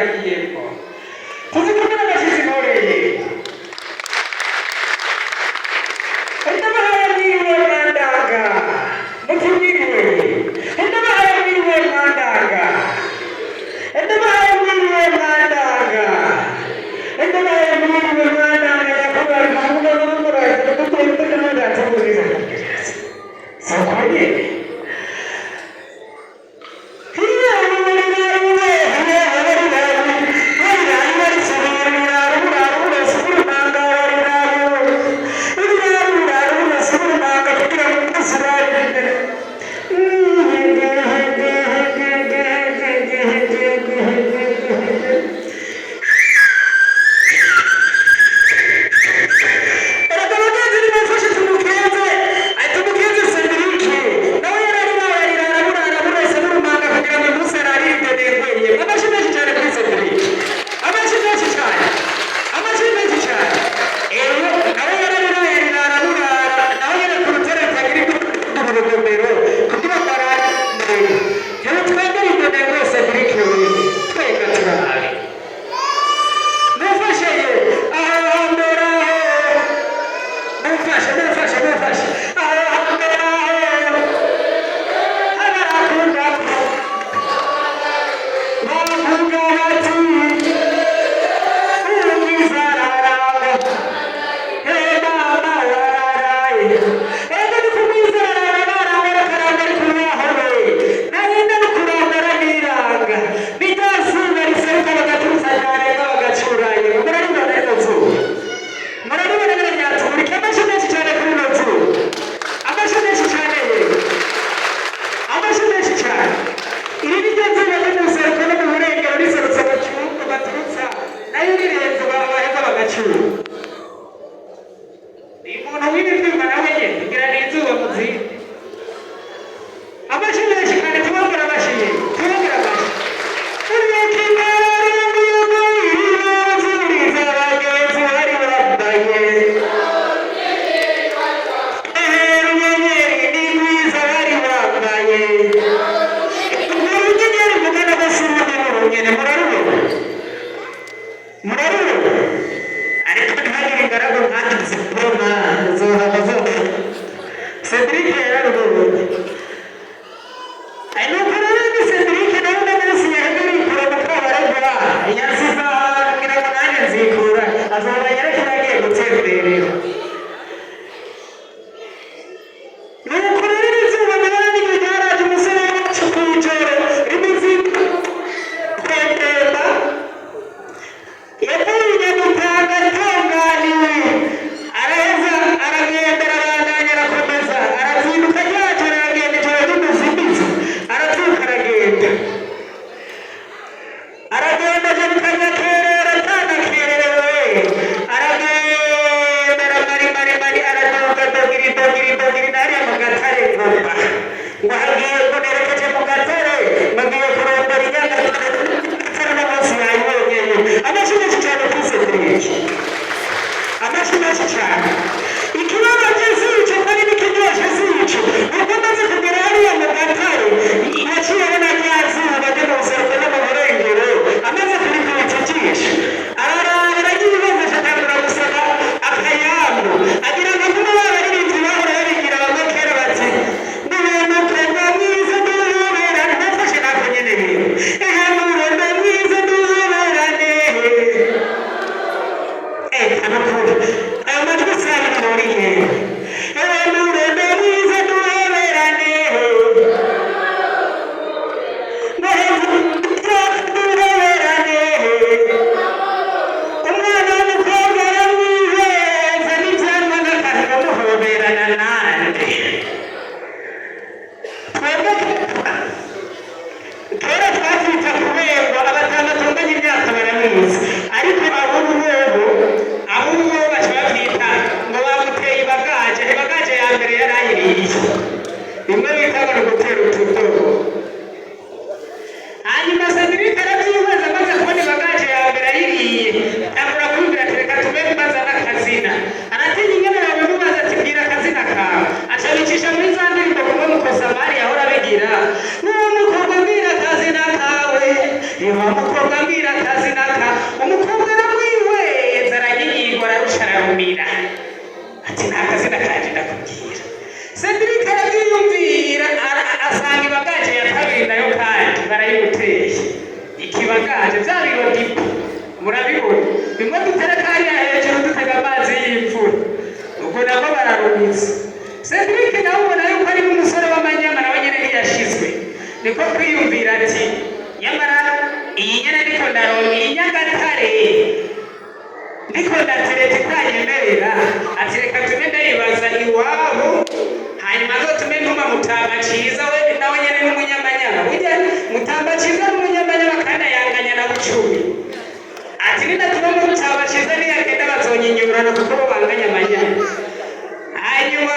bagiyemo tuzi ko n'abashizi noreye ndabahaye mwiriwe mwandaga mutubwiriwe ndabahaye mwiriwe mwandaga ndabahaye mwiriwe mwandaga ndabahaye mwiriwe mwandaga yakubara kuvuga n'umura kutututu n'umura tuburiza sakoye Samari ahora begira n'umukobwa mbira kazi nakawe umukobwa ambwira akazi naka umukobwa aramwihweza aranyigirwa ararusha ararumira ati nta kazi nakaje ndakubwira Cedric arabyiyumvira asanga ibagaje ya kabiri nayo kandi barayimuteye ikibagaje bya biro dipo murabibona bimwe dutereka hariya hejuru dutega amazi y'imvura ubwo nabo bararumitse Cedric nawe ubona yuko ari umusore w'amanyama nawe nyene ntiyashizwe niko kwiyumvira ati nyamara iyi nyene ariko ndaronka iyi Nyagatare ndiko ndateretse itanyemerera ati reka tume ndayibaza iwabo hanyuma azotume ntuma Mutamba Ciza we nawe nyene n'umunyamanyama burya Mutamba Ciza n'umunyamanyama kandi ayanganya na Bucumi ati ninatuma Mutamba Ciza niyagenda bazonyinyurana kuko bo banganya amanyama hanyuma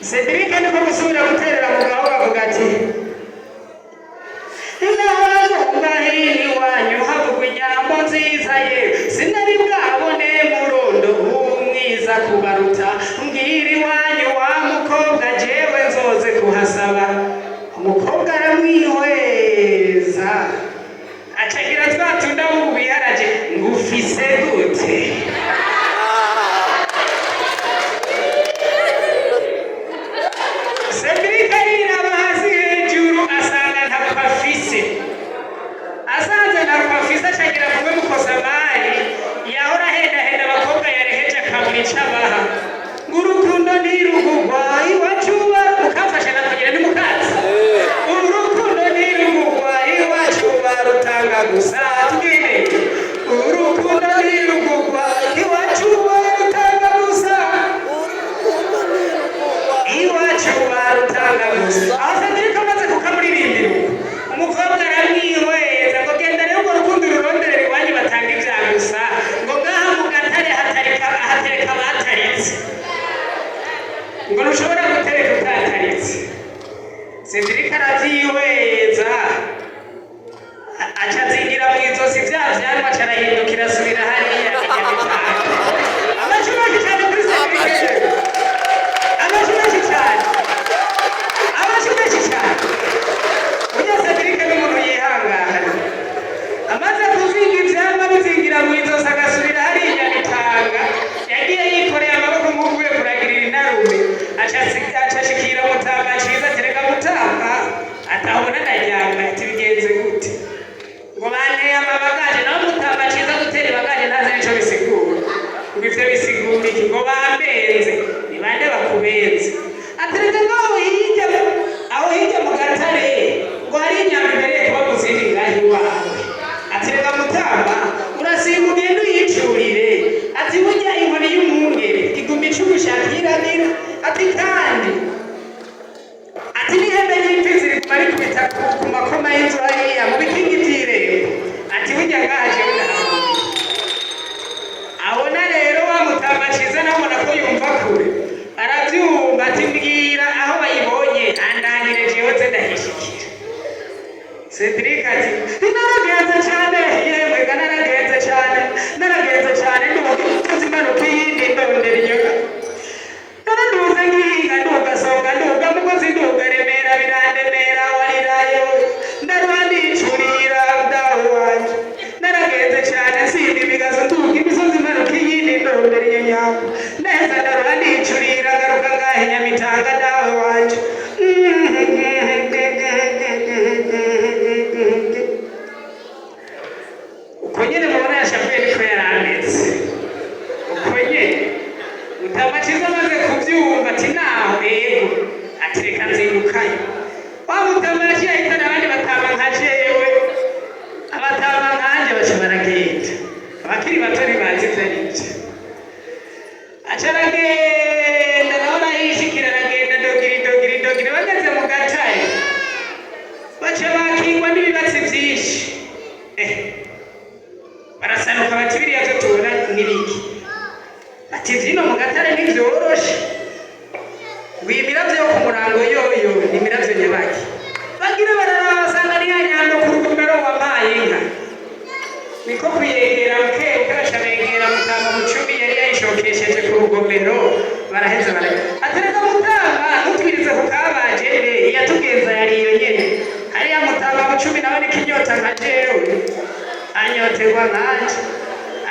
Cedric niko gusubira guterera mu gaho bavuga ati ngahini wanyu havugwa inyambo nziza ye sinari bwabone murondo umwiza kubaruta mbwira iwanyu wa mukobwa jewe nzoze kuhasaba umukobwa aramwihweza acagira twatunda w'ubiharaje ngufise gute Cedric ariraba hasi hejuru asanga ntabwo afise asanze ntabwo afise acagira kumwe mukoza mari yahora hendahenda abakobwa yareheje akabura icabaha ngurukundo ntirugugwa iwacu mukafasha nakugira nimukazi urukundo ntirugugwa iwacu barutanga gusa twine urukundo ntirugugwa iwacu barutanga gusa iwacu barutanga gusa aho Cedric amaze kukamuririmbira umukobwa aramwihweza ngo genda rero urwo rukundo ruronderera iwanyu batanga ibya gusa ngo ngaha mu Gatare hatereka bataritse ngo ntushobora gutereka utataritse Cedric arabyihweza aca azingira mu izosi bya vyanwa aca arahindukira asubira hariya Nyamitanga amashyi menshi cyane kuri Cedric amashyi menshi cyane amashyi menshi cyane burya Cedric n'umuntu yihangana amaze kuzinga ivyamwa bizingira mu izosi agasubira hariya Nyamitanga yagiye yikoreye amaboko nk'uvuye kuragirira inarume acashikira Mutamba Ciza tereka Mutamba atahubona ndaryama ati bigenze gute ngo banteye amabagaje nawe Mutamba Ciza gutera ibagaje ntazi nico bisigura ngo ivyo bisigura iki ngo bambenze ni bande bakubenze atereka ngaho hirya mu Gatare ngo hari inyama ibereye kuba muzindi ngaho iwawe atereka Mutamba urasiga ugenda uyicurire ati burya inkoni y'umwungere iguma icugushakirabira ati kandi ati n'ihembe ry'imfizi riguma rikubita ku makoma y'inzu hariya mu bikingi vy'irembo ati burya ngaje ndahabona abona rero wa Mutamba Ciza nabona ko yumva kure aravyumva ati mbwira aho bayibonye andangire jewe ze ndahishikira Cedric ati naragenze cane yemwe naragenze cane nduzi impanuka iyindi ndondera inyuma nduze ngihinga ndugasonga nduga mugozi nduga remera birandemera warirayo ndaruha ndicurira dawe wanje naragenze cane nsindi imigazo nduga imisozi impanuka iyindi ndondera iyo nyama neza ndaruha ndicurira garuka ngahe Nyamitanga dawe wanje uko nyene mubona yashavuye niko yarameze uko nyene Mutamba Ciza amaze kuvyumva ati naho ego ati reka nzindukayo wa Mutamba yaciye ahitana abandi batama nka jewe abatama nkanje baca baragenda abakiri bato ntibazi ivyo arivyo aca aragenda naho arayishikira aragenda dogiri bageze mu Gatare baca bakingwa n'ibibatsi vyinshi barasanuka bati biriya vyo tubona n'ibiki ati vyino mu Gatare ntivyoroshe wimiravyo ku murango yoyo n'imiravyo nyabaki bagira bararaba basanga ni yanyando ku rugomero wampaye inka niko kuyegera bukebuke baca begera Mutamba Bucumi yari yayishokesheje ku rugomero baraheza atereka Mutamba ntutwirize ku kabajere yatugenza yari iyo nyene hariya mutanga bucumi nawe n'ikinyota nka jewe anyoterwa nkanje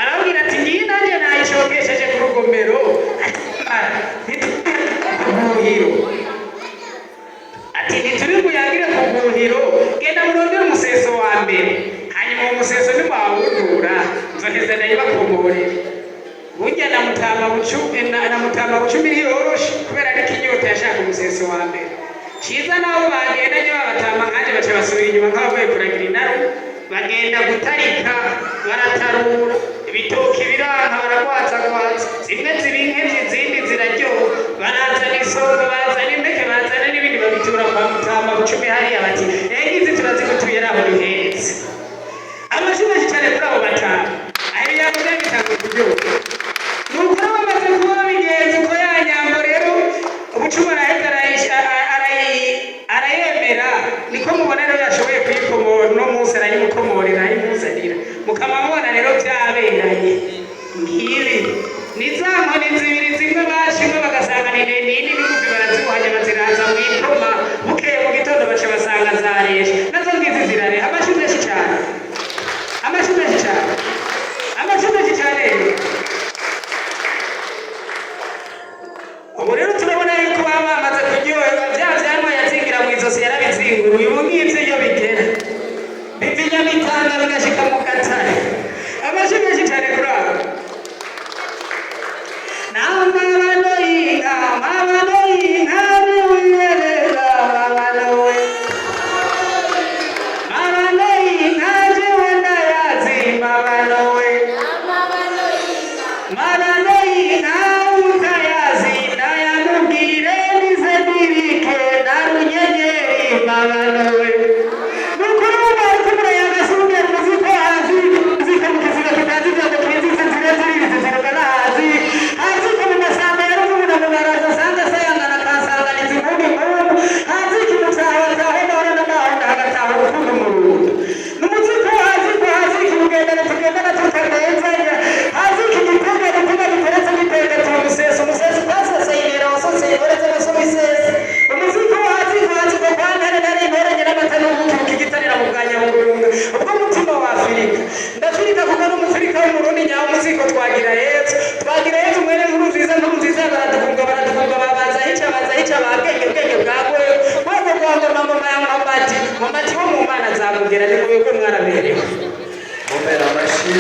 arabwira ati ngiyi nanjye nayishokesheje ku rugomero kubuhiro ati ntituri buyagire ku bwuhiro genda murondere umuseso wa mbere hanyuma uwo museso nimwawundura nzoheza nayo bakomorera burya na mutama bucumi ntiyoroshe kubera ariko inyota yashaka umuseso wa mbere ciza nabo bagendanye babatama nkanje baca basubira inyuma nk'abavuye kuragira inaru bagenda gutarika baratarura ibitoki biranka baragwazagwaza zimwe zirinke izindi ziraryoha barazana isonga bazana impeke bazana n'ibindi babitura kwa mutama bucumi hariya bati ngizi turazigutuye naho duhetse amashyi menshi cyane kuri abo batanu aho ibirango byabitanga kuryoha nuko bamaze kuba bigenze uko ya nyambo rero ubucumi arahita arayemera niko mubona rero yashoboye kuyikomora uno munsi arayimukomorera ayimuzanira mukaba mubona rero byaberanye ngibi ni za nkoni zibiri zimwe bashimwe bagasanga ni nini n'igufi barazimuhanya baziraza mu ikoma bukeye mu gitondo baca basanga zareshe nazo ngizi zirareha amashyi menshi cyane amashyi menshi cyane amashyi menshi cyane ubu rero turabona yuko baba bamaze kuryoherwa bya vyamwa yazingira mu izosi yarabizinguruye ubu ngivyo iyo bigera biva inyamitanga bigashika mu katare amashyi menshi cyane kuri abo namabano y'inka niwiyereka mabano we mabano y'inka jewe ndayazi mabano we mabano y'inka utayazi ndayamubwire nize nibike narunyenyeri mabano we nukuri umari kumuraya agasumbye muziko hazi muziko mukiziga kitazi vyogo twinzize zire ziririze zirugana hazi hazi ko mu masamba yaruvuna mu baraza sanga sayangana kasanganiza inkumbi nkumbu hazi kimutaho nora n'amahonda hagataha urukundo mu rundo n'umuziko hazi ko hazi kimugendana tugendana tutanezanya hazi kigitega gitega giteretse giteretse mu museso umuseso utasesayirira wasoseye uretse gusoma isese umuziko hazi ko hazi ko kwantare nari intoranye n'amata n'ubuki mukigitanira mu bwa nyamurunga ubwo mutima wa Afurika ndafurika kuko n'umufurika w'umurundi nyawo umuziko twagira yezu mwene nkuru nziza baradukunga babaza hica babwenge bwagoye rwego rwa ngoma ngoma ya Muhammadi wo mu mana azamugera ni kubeko mwaraberewe Mumera amashyi